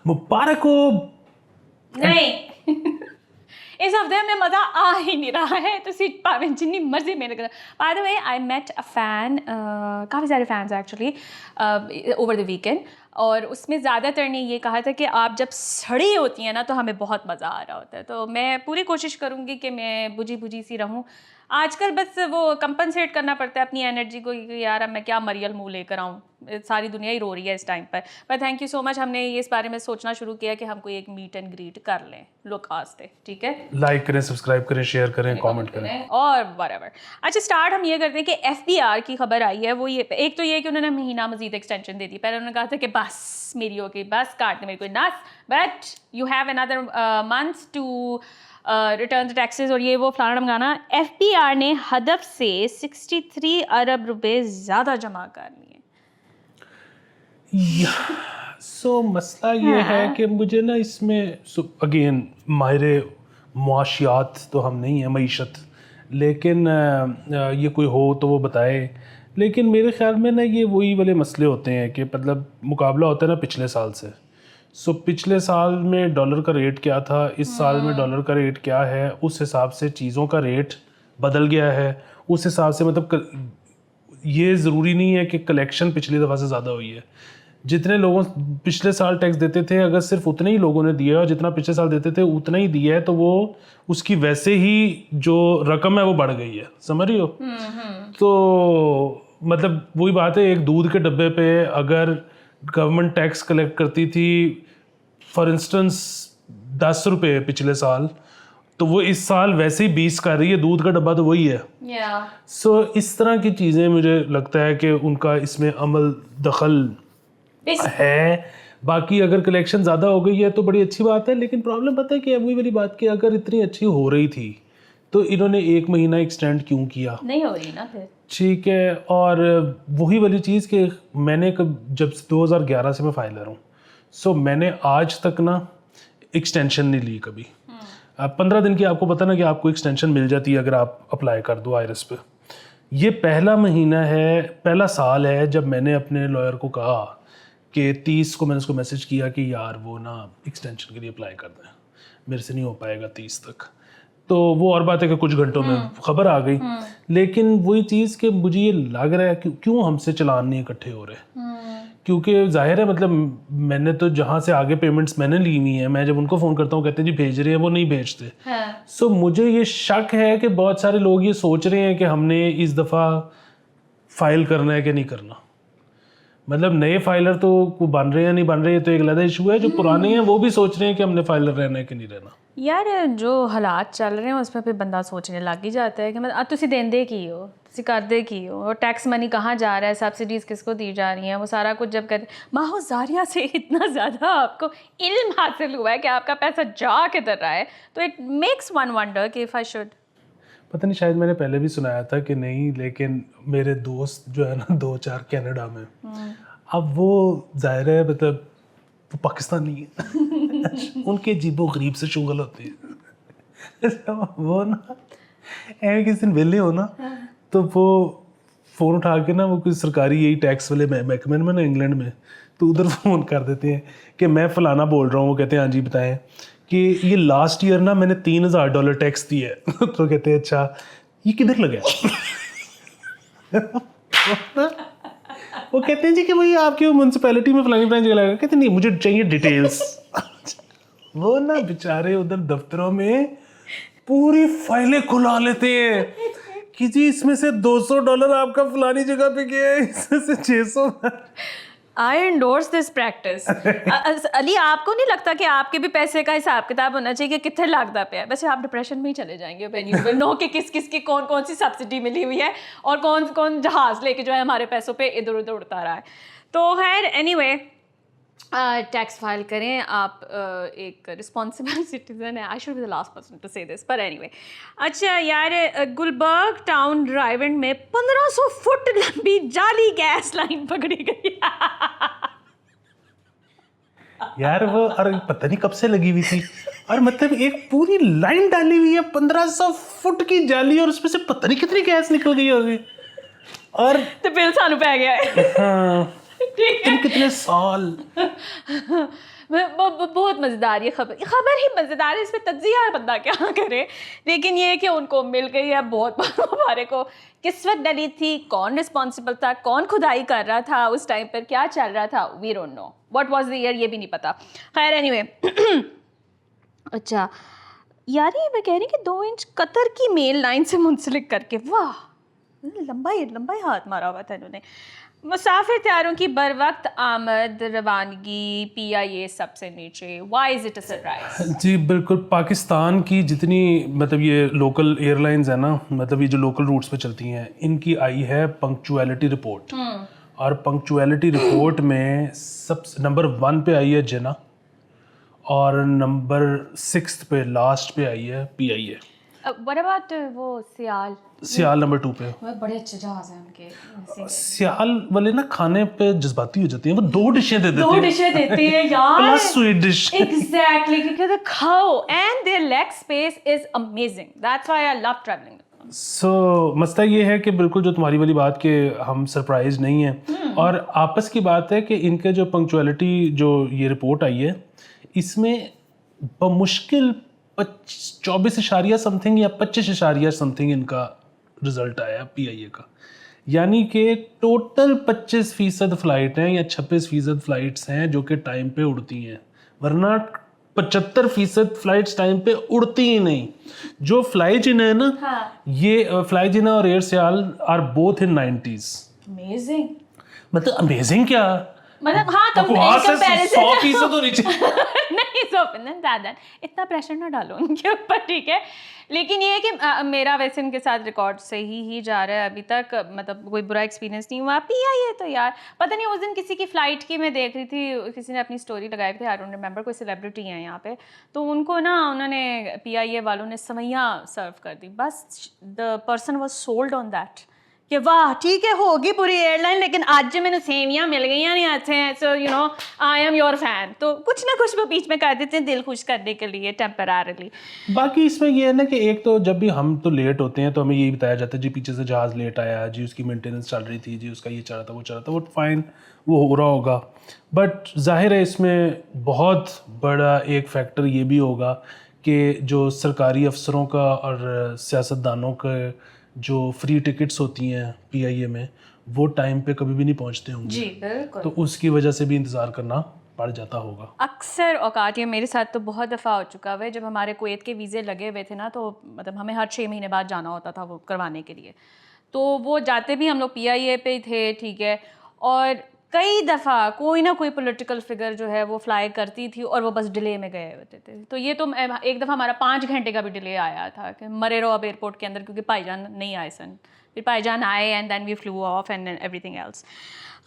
मुबारक हो। नहीं इस हफ्ते में मज़ा आ ही नहीं रहा है, तो सीट पावे जितनी मर्जी मेरे कर। By the way I met a fan, काफ़ी सारे fans actually over the weekend, और उसमें ज़्यादातर ने ये कहा था कि आप जब सड़ी होती हैं ना तो हमें बहुत मज़ा आ रहा होता है। तो मैं पूरी कोशिश करूँगी कि मैं बुझी बुझी सी रहूँ। आजकल बस वो कंपनसेट करना पड़ता है अपनी एनर्जी को कि यार अब मैं क्या मरियल मुँह लेकर आऊँ, सारी दुनिया ही रो रही है इस टाइम पर थैंक यू सो मच। हमने ये इस बारे में सोचना शुरू किया कि हम कोई एक मीट एंड ग्रीट कर लें लोग वास्ते, ठीक है? लाइक करें, सब्सक्राइब करें, शेयर करें, कमेंट करें और व्हाटएवर। अच्छा, स्टार्ट हम ये करते हैं कि एफबीआर की खबर आई है। वो ये, एक तो ये कि उन्होंने महीना मजीद एक्सटेंशन दे दी। पहले उन्होंने कहा था कि बस मेरी हो गई, बस काट दे मेरी कोई नस, but you have another month to return the taxes और ये वो फलाना ढमकाना। एफबीआर ने हदफ से 63 अरब रुपए ज़्यादा जमा कर लिए। सो मसला ये है कि मुझे ना इसमें अगेन माहिर मुआशियात तो हम नहीं हैं, मईशत, लेकिन ये कोई हो तो वो बताए। लेकिन मेरे ख्याल में ना ये वही वाले मसले होते हैं कि मतलब मुकाबला होता है ना पिछले साल से। सो पिछले साल में डॉलर का रेट क्या था, इस साल में डॉलर का रेट क्या है, उस हिसाब से चीज़ों का रेट बदल गया है। उस हिसाब से मतलब ये ज़रूरी नहीं है कि कलेक्शन पिछली दफ़ा से ज़्यादा हुई है। जितने लोगों पिछले साल टैक्स देते थे, अगर सिर्फ उतने ही लोगों ने दिया और जितना पिछले साल देते थे उतना ही दिया है, तो वो उसकी वैसे ही जो रकम है वो बढ़ गई है। समझ रही हो? तो मतलब वही बात है, एक दूध के डब्बे पे अगर गवर्नमेंट टैक्स कलेक्ट करती थी फॉर इंस्टेंस 10 रुपये पिछले साल, तो वो इस साल वैसे ही 20 कर रही है। दूध का डब्बा तो वही है। सो इस तरह की चीज़ें मुझे लगता है कि उनका इसमें अमल दखल है। बाकी अगर कलेक्शन ज़्यादा हो गई है तो बड़ी अच्छी बात है, लेकिन प्रॉब्लम पता है कि वही वाली बात कि अगर इतनी अच्छी हो रही थी तो इन्होंने 1 महीना एक्सटेंड क्यों किया? नहीं हो रही ना फिर, ठीक है। और वही वाली चीज़ कि मैंने जब 2011 से मैं फाइलर हूँ, सो मैंने आज तक ना एक्सटेंशन नहीं ली कभी। 15 दिन की आपको पता ना कि आपको एक्सटेंशन मिल जाती है अगर आप अप्लाई कर दो आयरस पे। ये पहला महीना है, पहला साल है जब मैंने अपने लॉयर को कहा कि 30 को मैंने उसको मैसेज किया कि यार वो ना एक्सटेंशन के लिए अप्लाई कर दें, मेरे से नहीं हो पाएगा 30 तक। तो वो और बात है कि कुछ घंटों में खबर आ गई। लेकिन वही चीज़ कि मुझे ये लग रहा है कि क्यों हमसे चलान नहीं इकट्ठे हो रहे। क्योंकि जाहिर है मतलब मैंने तो जहाँ से आगे पेमेंट्स मैंने ली हुई हैं, मैं जब उनको फ़ोन करता हूँ कहते हैं जी भेज रहे हैं, वो नहीं भेजते। सो मुझे ये शक है कि बहुत सारे लोग ये सोच रहे हैं कि हमने इस दफ़ा फाइल करना है कि नहीं करना। मतलब नए फाइलर तो बन रहे हैं नहीं बन रहे, तो एक अलग इशू है। जो पुराने हैं वो भी सोच रहे हैं कि हमने फाइलर रहना है कि नहीं रहना। यार जो हालात चल रहे हैं उस पर फिर बंदा सोचने लग ही जाता है कि मतलब तुसी देंदे की हो, तुसी करदे की हो, और टैक्स मनी कहाँ जा रहा है, सब्सिडीज़ किसको दी जा रही हैं, वो सारा कुछ जब कर माहौजारिया से इतना ज़्यादा आपको इल्म हासिल हुआ है कि आपका पैसा जा किधर रहा है, तो इट मेक्स वन वंडर कि इफ़ आई शुड। पता नहीं, शायद मैंने पहले भी सुनाया था कि नहीं, लेकिन मेरे दोस्त जो है ना 2-4 कनाडा में, अब वो जाहिर है मतलब वो पाकिस्तानी है उनके जीबो गरीब से शुगल होती है वो ना ऐसे किसी दिन वेले हो ना तो वो फ़ोन उठा के ना वो कोई सरकारी यही टैक्स वाले महकमे में ना इंग्लैंड में, तो उधर फ़ोन कर देते हैं कि मैं फ़लाना बोल रहा हूँ। वो कहते हैं हाँ जी बताएं कि ये लास्ट ईयर ना मैंने $3000 टैक्स दिया है तो कहते हैं अच्छा ये किधर लगा वो कहते हैं जी कि भाई आपकी म्यूनसिपैलिटी में फलानी ब्रांच लगा। कहते नहीं मुझे चाहिए डिटेल्स वो ना बेचारे उधर दफ्तरों में पूरी फाइलें खुला लेते हैं कि जी इसमें से $200 आपका फलानी जगह पे गया है, इसमें से 600। आई एंडोर्स दिस प्रैक्टिस। अली, आपको नहीं लगता कि आपके भी पैसे का हिसाब किताब होना चाहिए कि कितने लगता पे है? वैसे आप डिप्रेशन में ही चले जाएंगे व्हेन यू विल नो कि किस किस की कौन कौन सी सब्सिडी मिली हुई है और कौन कौन जहाज़ लेके जो है हमारे पैसों पे इधर उधर उड़ता रहा है। तो खैर एनीवे, टैक्स फाइल करें आप, एक रिस्पॉन्सिबल सिटीजन है। I should be the last person to say this, पर एनीवे। अच्छा यार, गुलबर्ग टाउन ड्राइवन में 1500 फुट लंबी जाली गैस लाइन पकड़ी गई यार वो और पता नहीं कब से लगी हुई थी, और मतलब एक पूरी लाइन डाली हुई है 1500 फुट की जाली, और उसमें से पता नहीं कितनी गैस निकल गई होगी। और तो बिल सानू पै गया है। हाँ, कितने साल बहुत मज़ेदार ये खबर ही मज़ेदार है, इस पर तज्जिया बंदा क्या करे। लेकिन ये है कि उनको मिल गई है, बहुत हमारे को किस्मत डली थी, कौन रिस्पॉन्सिबल था, कौन खुदाई कर रहा था उस टाइम पर, क्या चल रहा था, we don't know what was the year, ये भी नहीं पता। खैर एनीवे अच्छा यार ये मैं कह रही कि 2 इंच कतर की मेल लाइन से मुंसलिक करके, वाह लंबा ही हाथ मारा हुआ था इन्होंने। मुसाफिर तैयारों की बर वक्त आमद, रवानगी, PIA सबसे नीचे, why is it a surprise? जी बिल्कुल, पाकिस्तान की जितनी मतलब ये लोकल एयरलाइंस है ना, मतलब ये जो लोकल रूट्स पे चलती हैं, इनकी आई है पंक्चुअलिटी रिपोर्ट। और पंक्चुअलिटी रिपोर्ट में सबसे नंबर 1 पे आई है जिना, और नंबर 6 पे लास्ट पे आई है PIA। व्हाट अबाउट वो सियाल नंबर 2 पे। वो बड़े अच्छे जहाज हैं उनके। सियाल वाले ना खाने पे जज्बाती हो जाती हैं, वो 2 डिशें दे देते हैं, 2 डिशें देते हैं यार, प्लस स्वीट डिश। एग्जैक्टली, क्योंकि तो खाओ and their leg space is amazing, that's why I love travelling. So मसला ये है कि बिल्कुल जो तुम्हारी वाली बात कि हम सरप्राइज नहीं हैं, और आपस की बात है कि इनके जो पंक्चुअलिटी जो ये रिपोर्ट आई है, इसमें बमुश्किल 24 समथिंग या 25 समथिंग इनका रिजल्ट आया PIA का। यानी कि टोटल 25% फ्लाइट हैं या 26% फ्लाइट्स हैं जो कि टाइम पे उड़ती हैं, वरना 75% फ्लाइट्स टाइम पे उड़ती ही नहीं। जो फ्लाई जिना है ना, हाँ। ये फ्लाई जिना और Air Sial are both in 90s। Amazing, मतलब अमेजिंग क्या, मतलब हाँ वहाँ से कंपैरिजन 100% तो नीचे। नहीं दादा इतना प्रेशर ना डालो उनके ऊपर, ठीक है। लेकिन ये है कि मेरा वैसे उनके साथ रिकॉर्ड सही ही जा रहा है अभी तक, मतलब कोई बुरा एक्सपीरियंस नहीं हुआ। PIA तो यार पता नहीं, उस दिन किसी की फ़्लाइट की मैं देख रही थी, किसी ने अपनी स्टोरी लगाई थी, आई डोंट रिमेंबर, कोई सेलिब्रिटी हैं यहाँ पे, तो उनको ना उन्होंने PIA वालों ने सवैयाँ सर्व कर दी, बस the person was sold on that कि वाह ठीक है होगी पूरी एयरलाइन, लेकिन आज मैंने सेवियाँ मिल गई नहीं आते हैं, so you know I am your fan. तो कुछ ना कुछ वो बीच में कर देते हैं दिल खुश करने के लिए टेम्पररली। बाकी इसमें ये है ना कि एक तो जब भी हम तो लेट होते हैं तो हमें यही बताया जाता है जी पीछे से जहाज़ लेट आया जी, उसकी मेंटेनेंस चल रही थी जी, उसका ये चल रहा था वो चल रहा था, वो फाइन, वो हो रहा होगा। बट जाहिर है इसमें बहुत बड़ा एक फैक्टर ये भी होगा कि जो सरकारी अफसरों का और सियासतदानों का जो फ्री टिकट्स होती हैं PIA में, वो टाइम पे कभी भी नहीं पहुंचते होंगे जी बिल्कुल, तो उसकी वजह से भी इंतज़ार करना पड़ जाता होगा। अक्सर औकात, ये मेरे साथ तो बहुत दफ़ा हो चुका है, जब हमारे कुवैत के वीज़े लगे हुए थे ना, तो मतलब हमें हर 6 महीने बाद जाना होता था वो करवाने के लिए, तो वो जाते भी हम लोग PIA पे ही थे, ठीक है। और कई दफ़ा कोई ना कोई पॉलिटिकल फिगर जो है वो फ्लाई करती थी और वो बस डिले में गए होते थे। तो ये तो एक दफ़ा हमारा 5 घंटे का भी डिले आया था कि मरे रहो अब एयरपोर्ट के अंदर, क्योंकि भाईजान नहीं आए सन, फिर भाईजान आए and then we flew off and everything else.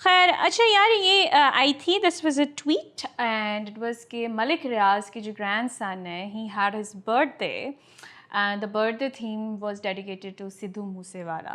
खैर अच्छा यार, ये आई थी this was a tweet and it was कि मलिक रियाज की जो ग्रैंड सन है, he had his birthday and the birthday theme was dedicated to Sidhu Moosewala.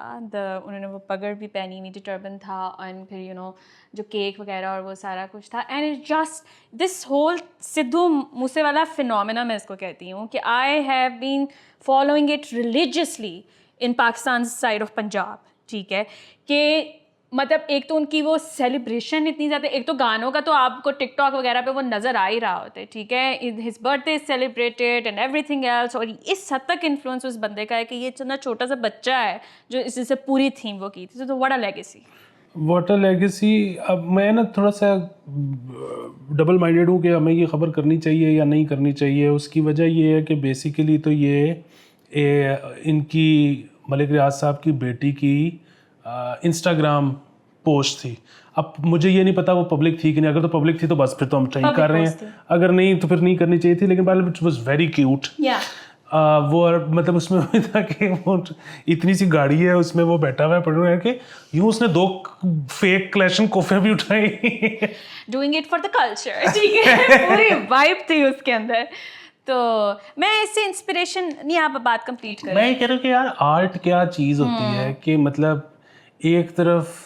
उन्होंने वो पगड़ भी पहनी हुई थी, टर्बन था, एंड फिर यू नो जो केक वगैरह और वो सारा कुछ था, and it just this whole Sidhu Moosewala phenomena, मैं इसको कहती हूँ कि I have been following it religiously in Pakistan side of Punjab, ठीक है। कि मतलब एक तो उनकी वो सेलिब्रेशन इतनी ज़्यादा, एक तो गानों का तो आपको टिकटॉक वगैरह पे वो नज़र आ ही रहा होता है, ठीक है, his birthday is celebrated and everything else. और इस हद तक इन्फ्लुएंस उस बंदे का है कि ये इतना छोटा सा बच्चा है जो इससे पूरी थीम वो की थी, तो what a legacy, what a legacy. अब मैं ना थोड़ा सा डबल माइंडेड हूँ कि हमें ये ख़बर करनी चाहिए या नहीं करनी चाहिए। उसकी वजह ये है कि बेसिकली तो ये इनकी मलिक रियाज साहब की बेटी की इंस्टाग्राम पोस्ट थी। अब मुझे ये नहीं पता वो पब्लिक थी कि नहीं, अगर तो पब्लिक थी तो बस फिर तो हम सही कर रहे हैं, अगर नहीं तो फिर नहीं करनी चाहिए थी। लेकिन बाल इट वाज वेरी क्यूट। वो मतलब उसमें था कि वो इतनी सी गाड़ी है, उसमें वो बैठा हुआ है पढ़ रहा है कि यूँ उसने 2 फेक क्लैशन कोफे भी उठाई, doing it for the culture, ठीक है, पूरी वाइब थी उसके अंदर। तो मैं इससे इंस्पिरेशन नहीं, आप बात कंप्लीट करें। मैं कह रहा हूँ कि यार आर्ट क्या चीज़ होती है कि मतलब एक तरफ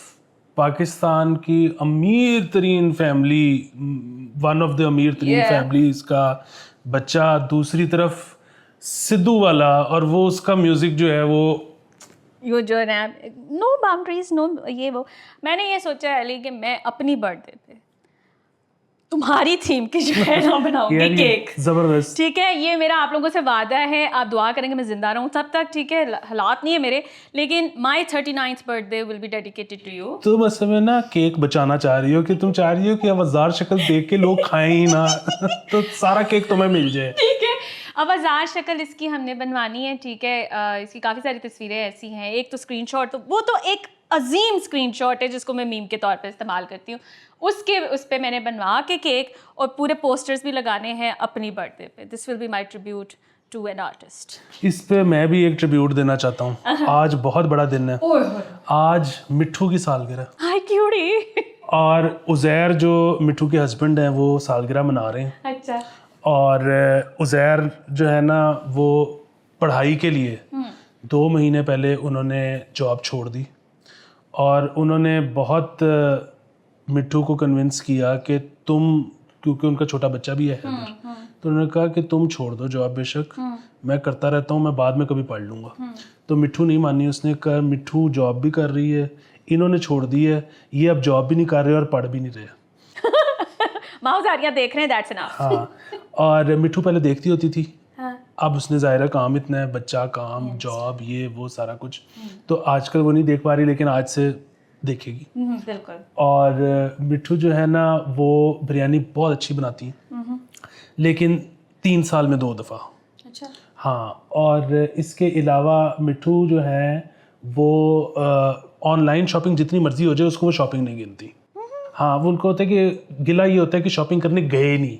पाकिस्तान की अमीर तरीन फैमिली, वन ऑफ द अमीर तरीन फैमिलीज का बच्चा, दूसरी तरफ सिद्धू वाला, और वो उसका म्यूजिक जो है वो यो जो है नो बाउंड्रीज नो ये वो। मैंने ये सोचा है अली कि मैं अपनी बर्थडे पे तुम्हारी थीम की जो है ना बनाऊंगी यार, ये केक। जबरदस्त। ठीक है, ये मेरा आप लोगों से वादा है, आप दुआ करेंगे मैं जिंदा रहूं तब तक, ठीक है, हालात नहीं है मेरे, लेकिन my 39th birthday will be dedicated to you. तुम असल में ना केक बचाना चाह रही हो कि तुम चाह रही हो कि अवजार शक्ल देख के लोग खाएं ही ना तो सारा केक तुम्हें मिल जाए। ठीक है, अब आज़ाद शक्ल इसकी हमने बनवानी है, ठीक है। इसकी काफ़ी सारी तस्वीरें ऐसी हैं, एक तो स्क्रीनशॉट, तो वो तो एक अजीम स्क्रीनशॉट है जिसको मैं मीम के तौर पे इस्तेमाल करती हूँ, उस पे मैंने बनवा के केक और पूरे पोस्टर्स भी लगाने हैं अपनी बर्थडे पे। This will be my tribute to an artist. इस पे मैं भी एक ट्रिब्यूट देना चाहता हूँ। आज बहुत बड़ा दिन है, आज मिट्ठू की सालगिरह, हाय क्यूटी। और उज़ैर जो मिट्ठू के हस्बैंड हैं वो सालगिरह मना रहे हैं। अच्छा। और उज़ैर जो है ना वो पढ़ाई के लिए 2 महीने पहले उन्होंने जॉब छोड़ दी, और उन्होंने बहुत मिट्ठू को कन्विंस किया कि तुम, क्योंकि उनका छोटा बच्चा भी है इधर, तो उन्होंने कहा कि तुम छोड़ दो जॉब, बेशक मैं करता रहता हूँ, मैं बाद में कभी पढ़ लूँगा। तो मिट्ठू नहीं मानी, उसने कहा मिट्ठू जॉब भी कर रही है, इन्होंने छोड़ दी है, ये अब जॉब भी नहीं कर रहे और पढ़ भी नहीं रहे। माउज़ारिया देख रहे हैं, दैट्स इनफ। हाँ, और मिट्ठू पहले देखती होती थी, हाँ। अब उसने ज़ाहिर काम इतना है, बच्चा, काम, जॉब, ये वो सारा कुछ, तो आजकल वो नहीं देख पा रही, लेकिन आज से देखेगी। बिल्कुल। और मिट्ठू जो है ना वो बिरयानी बहुत अच्छी बनाती है, लेकिन 3 साल में 2 दफ़ा। अच्छा। हाँ, और इसके अलावा मिट्ठू जो है वो ऑनलाइन शॉपिंग जितनी मर्जी हो जाए उसको वो शॉपिंग नहीं गिनती। हाँ, वो उनको होता है कि गिला ये होता है कि शॉपिंग करने गए नहीं,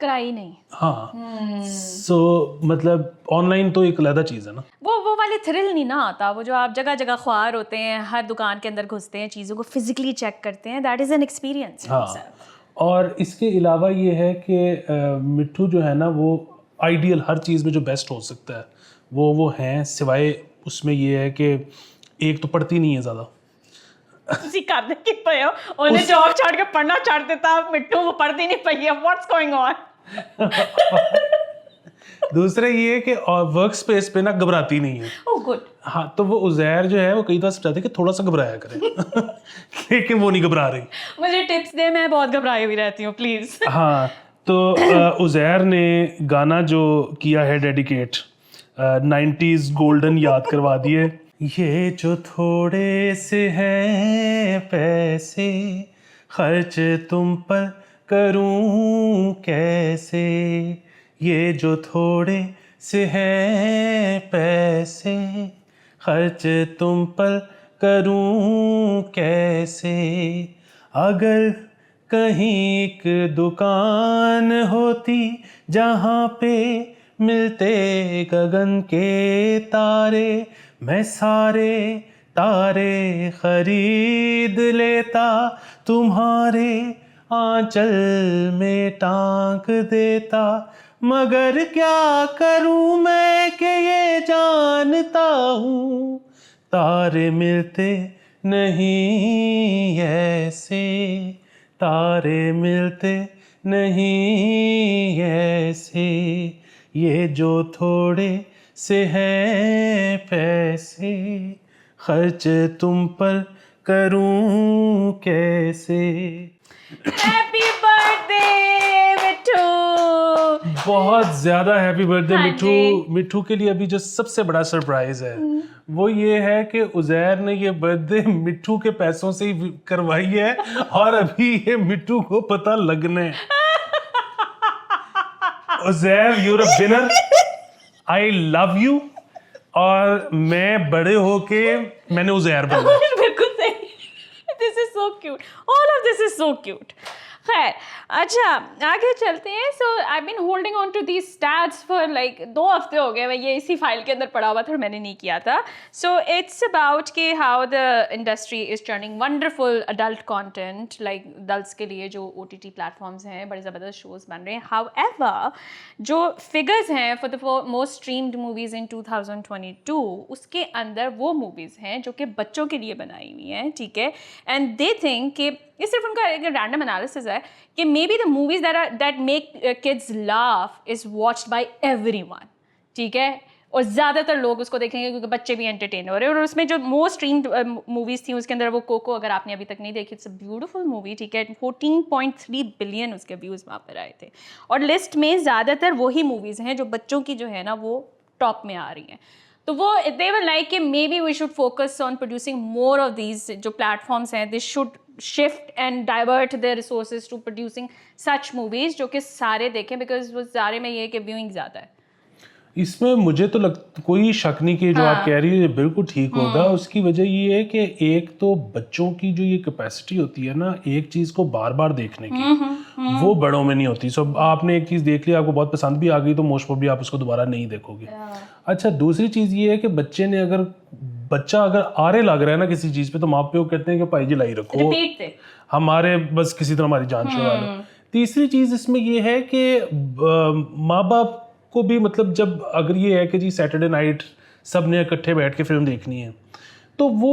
कराई नहीं। हाँ। सो मतलब ऑनलाइन तो एक अलग चीज़ है ना, वो वाले थ्रिल नहीं ना आता, वो जो आप जगह जगह ख्वार होते हैं, हर दुकान के अंदर घुसते हैं, चीज़ों को फिजिकली चेक करते हैं, दैट इज़ एन एक्सपीरियंस। हाँ। और इसके अलावा ये है कि मिट्ठू जो है ना वो आइडियल हर चीज़ में जो बेस्ट हो सकता है वो हैं, सिवाय उसमें ये है कि एक तो पढ़ती नहीं है ज़्यादा। ਤੁਸੀਂ ਕਰਦੇ ਕੀ ਪਏ ਹੋ? ਉਹਨੇ ਜੌਬ ਛੱਡ ਕੇ ਪੜ੍ਹਨਾ ਛੱਡ ਦਿੱਤਾ, ਮਿੱਠੂ वो पढ़ती नहीं पई है, व्हाट्स गोइंग ऑन? दूसरा ये है कि वर्क स्पेस पे ना घबराती नहीं है। Oh good. हाँ, तो वो उज़ैर जो है वो कई बार समझाते कि थोड़ा सा घबराया करे लेकिन वो नहीं घबरा रही। मुझे टिप्स दे, मैं बहुत घबराई हुई रहती हूँ, प्लीज। हाँ, तो उज़ैर ने गाना जो किया है डेडिकेट, 90s गोल्डन याद करवा दिए। ये जो थोड़े से हैं पैसे खर्च तुम पर करूं कैसे, ये जो थोड़े से हैं पैसे खर्च तुम पर करूं कैसे, अगर कहीं एक दुकान होती जहाँ पे मिलते गगन के तारे, मैं सारे तारे खरीद लेता, तुम्हारे आंचल में टांग देता, मगर क्या करूं मैं कि ये जानता हूँ तारे मिलते नहीं ऐसे, तारे मिलते नहीं ऐसे, ये जो थोड़े से हैं पैसे खर्च तुम पर करूं कैसे। हैप्पी बर्थडे मिट्ठू। बहुत ज़्यादा हैप्पी बर्थडे हाँ मिट्ठू। जी। मिट्ठू के लिए अभी जो सबसे बड़ा सरप्राइज है वो ये है कि उज़ैर ने ये बर्थडे मिट्ठू के पैसों से ही करवाई है, और अभी ये मिट्ठू को पता लगने। Uzair, you're a winner, I love you, और मैं बड़े होके मैंने उज़ैर बनना है। बिल्कुल सही। This is so cute, all of this is so cute. खैर, अच्छा आगे चलते हैं। So I been holding on to these stats for like 2 हफ्ते हो गए, मैं ये इसी फाइल के अंदर पड़ा हुआ था और मैंने नहीं किया था। सो इट्स अबाउट कि how the industry is turning wonderful adult content, like adults के लिए जो OTT प्लेटफॉर्म्स हैं, बड़े ज़बरदस्त शोज बन रहे हैं। हाउएवर जो फिगर्स हैं for the most streamed movies in 2022, उसके अंदर वो मूवीज़ हैं जो कि बच्चों के लिए बनाई हुई हैं, ठीक है। एंड दे थिंक कि ये सिर्फ उनका एक रैंडम एनालिसिस है कि may be the movies that make kids laugh is watched bye everyone, ठीक है। और ज़्यादातर लोग उसको देखेंगे क्योंकि बच्चे भी एंटरटेन हो रहे हैं। और उसमें जो मोस्ट स्ट्रीम्ड मूवीज़ थी उसके अंदर वो कोको, अगर आपने अभी तक नहीं देखी, इट्स अ ब्यूटीफुल मूवी, ठीक है। 14.3 बिलियन उसके व्यूज़ वहाँ पर आए थे। और लिस्ट में ज़्यादातर वही मूवीज़ हैं जो बच्चों की जो है ना वो टॉप में आ रही हैं। तो वो दे वर लाइक कि maybe we should focus on producing more of these जो प्लेटफॉर्म्स हैं, they should shift and divert their resources to producing such movies जो कि सारे देखें, बिकॉज वो सारे में ये है कि व्यूइंग ज़्यादा है। इसमें मुझे तो कोई शक नहीं कि जो आप कह रही है बिल्कुल ठीक होगा। उसकी वजह ये है कि एक तो बच्चों की जो ये कैपेसिटी होती है ना एक चीज़ को बार बार देखने की, वो बड़ों में नहीं होती। सो आपने एक चीज़ देख ली, आपको बहुत पसंद भी आ गई, तो मोस्ट प्रोबेबली आप उसको दोबारा नहीं देखोगे। अच्छा, दूसरी चीज़ ये है कि बच्चा अगर आरे लग रहा है ना किसी चीज़ पे, तो माँ प्यो कहते हैं कि भाई जी लाई रखो, रिपीट थे हमारे बस किसी तरह हमारी जान छुड़ा लो। तीसरी चीज़ इसमें ये है कि माँ बाप को भी मतलब जब अगर ये है कि जी सैटरडे नाइट सब ने इकट्ठे बैठ के फिल्म देखनी है, तो वो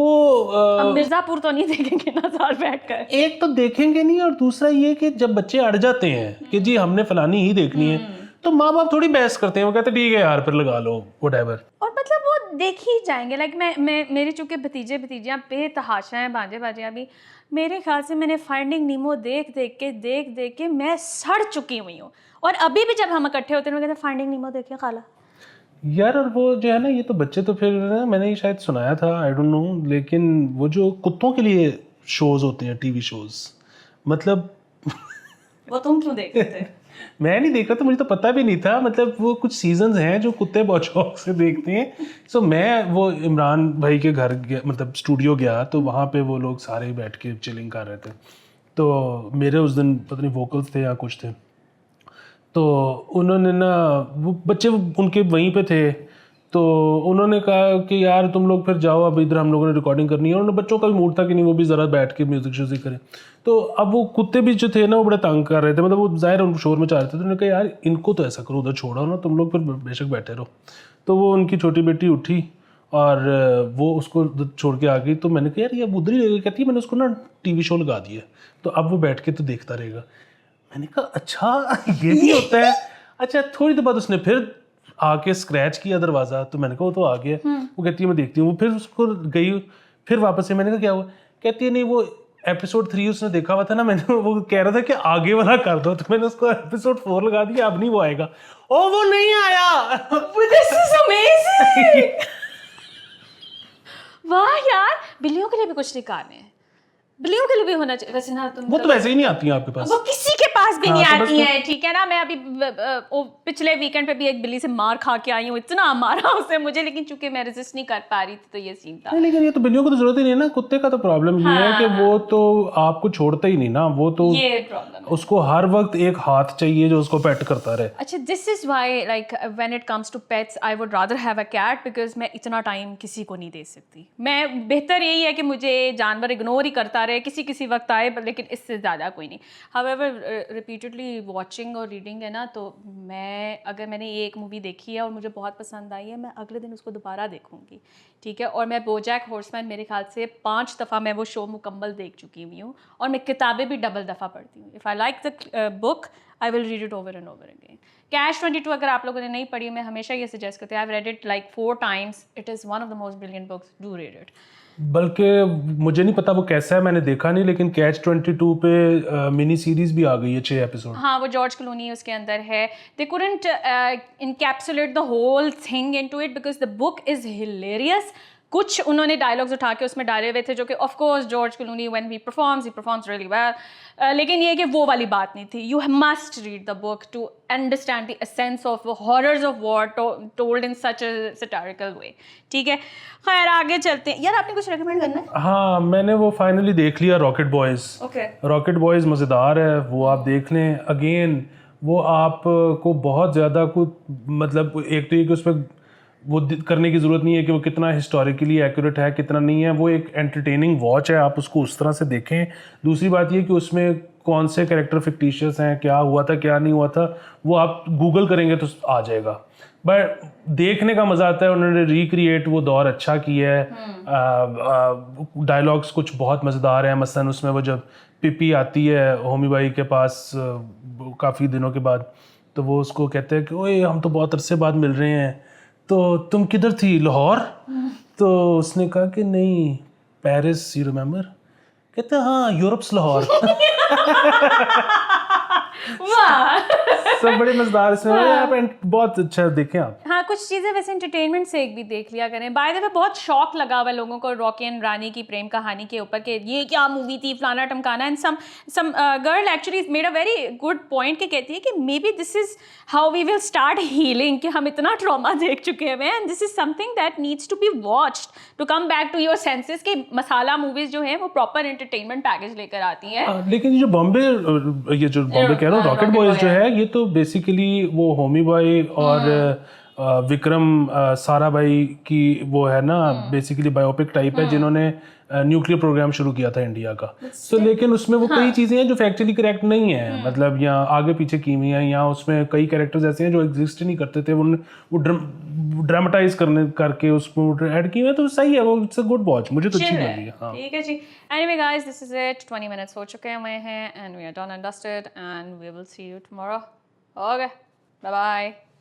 हम मिर्जापुर तो नहीं देखेंगे ना साथ बैठकर। एक तो देखेंगे नहीं, और दूसरा ये कि जब बच्चे अड़ जाते हैं कि जी हमने फलानी ही देखनी है, तो माँ बाप थोड़ी बहस करते हैं, वो कहते हैं ठीक है यार फिर लगा लो व्हाटएवर। और मतलब वो देख ही जाएंगे। लाइक मैं मेरे चूँकि भतीजियाँ बेतहाशा हैं, बाजियाँ भी, मेरे ख्याल से मैंने फाइंडिंग नीमो देख देख के मैं सड़ चुकी हुई हूँ। और अभी भी जब हम इकट्ठे होते हैं कहते हैं फाइंडिंग नीमो देखिए खाला यार। और वो जो है ना, ये तो बच्चे तो फिर ना, मैंने ये शायद सुनाया था, आई डोंट नो, लेकिन वो जो कुत्तों के लिए शोज होते हैं, टीवी शोज, मतलब वो तुम क्यों देखते थे? मैं नहीं देख रहा था, मुझे तो पता भी नहीं था। मतलब वो कुछ सीजन्स हैं जो कुत्ते बहुत शौक से देखते हैं। सो मैं वो इमरान भाई के घर गया, मतलब स्टूडियो गया, तो वहाँ पे वो लोग सारे बैठ के चिलिंग कर रहे थे। तो मेरे उस दिन पता नहीं वोकल्स थे या कुछ थे, तो उन्होंने ना, वो बच्चे उनके वहीं पे थे, तो उन्होंने कहा कि यार तुम लोग फिर जाओ, अब इधर हम लोगों ने रिकॉर्डिंग करनी है। और बच्चों का भी मूड था कि नहीं वो भी ज़रा बैठ के म्यूज़िक श्यूज़िक करें। तो अब वो कुत्ते भी जो थे ना वो बड़ा तंग कर रहे थे, मतलब वो ज़ाहिर उनको शोर मचा रहे थे। तो उन्होंने कहा यार इनको तो ऐसा करो, उधर छोड़ो ना, तुम लोग फिर बेशक बैठे रहो। तो वो उनकी छोटी बेटी उठी और वो उसको छोड़ के आ गई। तो मैंने कहा यार ये अब उधर ही रहेगा, कहती है मैंने उसको ना टीवी शो लगा दिया, तो अब वो बैठ के तो देखता रहेगा। मैंने कहा अच्छा ये भी होता है। अच्छा, थोड़ी देर बाद उसने फिर आके स्क्रैच किया दरवाज़ा, तो मैंने कहा वो तो आ गया। वो कहती है मैं देखती हूँ। वो फिर उसको गई, फिर वापस से। मैंने कहा क्या हुआ? कहती है नहीं वो एपिसोड 3 उसने देखा हुआ था ना, मैंने वो कह रहा था कि आगे वाला कर दो, तो मैंने उसको एपिसोड 4 लगा दिया, अब नहीं वो आएगा। ओ वो नहीं आया। This is amazing! वाह यार, बिल्लियों के लिए भी कुछ निकालने हैं, बिल्लियों के लिए भी होना चाहिए। वैसे ना तुम वो तो वैसे ही नहीं आती है आपके पास, वो किसी के पास भी हाँ, नहीं तो आती है, ठीक है ना। मैं अभी पिछले वीकेंड पे भी एक बिल्ली से मार खा के आई हूँ, इतना मारा उसे मुझे, लेकिन चूंकि मैं रेजिस्ट नहीं कर पा रही थी तो ये सीन था। नहीं, लेकिन ये तो बिल्लियों को तो जरूरत ही नहीं है ना। कुत्ते का तो प्रॉब्लम ये है कि वो तो आपको छोड़ता ही नहीं ना, वो तो ये प्रॉब्लम है। उसको हर वक्त एक हाथ चाहिए जो उसको पेट करता रहे। अच्छा, this is why like when it comes to pets I would rather have a cat, because मैं इतना टाइम किसी को नहीं दे सकती। मैं बेहतर यही है कि मुझे जानवर इग्नोर ही करता रहे, किसी वक्त आए, लेकिन इससे ज़्यादा कोई नहीं। हाउएवर रिपीटेडली वॉचिंग और रीडिंग है ना, तो मैं अगर मैंने एक मूवी देखी है और मुझे बहुत पसंद आई है, मैं अगले दिन उसको दोबारा देखूंगी, ठीक है। और मैं बोजैक हॉर्समैन मेरे ख्याल से 5 दफ़ा मैं वो शो मुकम्मल देख चुकी हुई हूँ, और मैं किताबें भी डबल दफ़ा पढ़ती हूँ। If I like the book I will read it over and over again. Cash 22 अगर आप लोगों ने नहीं पढ़ी, मैं हमेशा ये सजेस्ट करती हूँ। I have read it like 4 times, it is one of the most brilliant books, do read it. बल्कि मुझे नहीं पता वो कैसा है, मैंने देखा नहीं, लेकिन कैच 22 पे मिनी सीरीज भी आ गई है 6 एपिसोड। हाँ, वो जॉर्ज क्लूनी उसके अंदर है। They couldn't encapsulate the whole thing into it because the book is hilarious. कुछ उन्होंने डायलॉग्स उठा के उसमें डाले हुए थे जो कि of course George Clooney when he performs really well, लेकिन ये कि वो वाली बात नहीं थी। You must read the book to understand the essence of horrors of war told in such a satirical way, ठीक है। खैर आगे चलते हैं। यार आपने कुछ रेकमेंड करना है? हाँ, मैंने वो फाइनली देख लिया, rocket boys. Okay, rocket boys मज़ेदार है, वो आप देख लें। अगेन वो आपको बहुत ज़्यादा कुछ, मतलब एक तो ये कि उसमें वो करने की ज़रूरत नहीं है कि वो कितना हिस्टोरिकली एक्यूरेट है, कितना नहीं है। वो एक एंटरटेनिंग वॉच है, आप उसको उस तरह से देखें। दूसरी बात ये कि उसमें कौन से कैरेक्टर फिक्टिशियस हैं, क्या हुआ था क्या नहीं हुआ था, वो आप गूगल करेंगे तो आ जाएगा। बट देखने का मज़ा आता है, उन्होंने रिक्रिएट वो दौर अच्छा किया है। डायलॉग्स कुछ बहुत मज़ेदार हैं, मसलन उसमें वो जब पिपी आती है होमी भाई के पास काफ़ी दिनों के बाद, तो वो उसको कहते हैं कि ओए हम तो बहुत अरसे बाद मिल रहे हैं, तो तुम किधर थी, लाहौर? तो उसने कहा कि नहीं, पेरिस, यू रिमेम्बर? कहते हाँ, यूरोप्स लाहौर। वाह। सब बड़े मजेदार इसमें बहुत अच्छा देखें आप। हाँ, कुछ चीज़ें वैसे एंटरटेनमेंट से एक भी देख लिया करें। बाय द वे बहुत शौक लगा हुआ है लोगों को रॉकी एंड रानी की प्रेम कहानी के ऊपर कि ये क्या मूवी थी, फलाना टमकाना। And some girl actually made a very good point कि कहती है कि maybe this is how we will start healing, कि हम इतना ट्रॉमा देख चुके हैं and this is something that needs to be watched to come back to your senses. कि मसाला मूवीज जो है वो प्रॉपर एंटरटेनमेंट पैकेज लेकर आती हैं। लेकिन ये जो बॉम्बे कह रहा हूँ, रॉकेट बॉयज जो है, ये तो बेसिकली वो होमी बॉय और विक्रम साराभाई की वो है ना, बेसिकली बायोपिक टाइप है, जिन्होंने न्यूक्लियर प्रोग्राम शुरू किया था इंडिया का। सो लेकिन उसमें वो कई चीज़ें हैं जो फैक्चुअली करेक्ट नहीं है, मतलब यहाँ आगे पीछे की हुई हैं, यहाँ उसमें कई कैरेक्टर्स ऐसे हैं जो एग्जिस्ट नहीं करते थे, वो ड्रामेटाइज करके उसको ऐड किए हुए, तो सही है वो, इट्स अ गुड वॉच, मुझे तो अच्छी लगी है। हाँ ठीक है जी। Anyway guys, this is it, 20 minutes हो चुके हुए हैं and we are done and dusted and we will see you tomorrow. Okay, bye bye.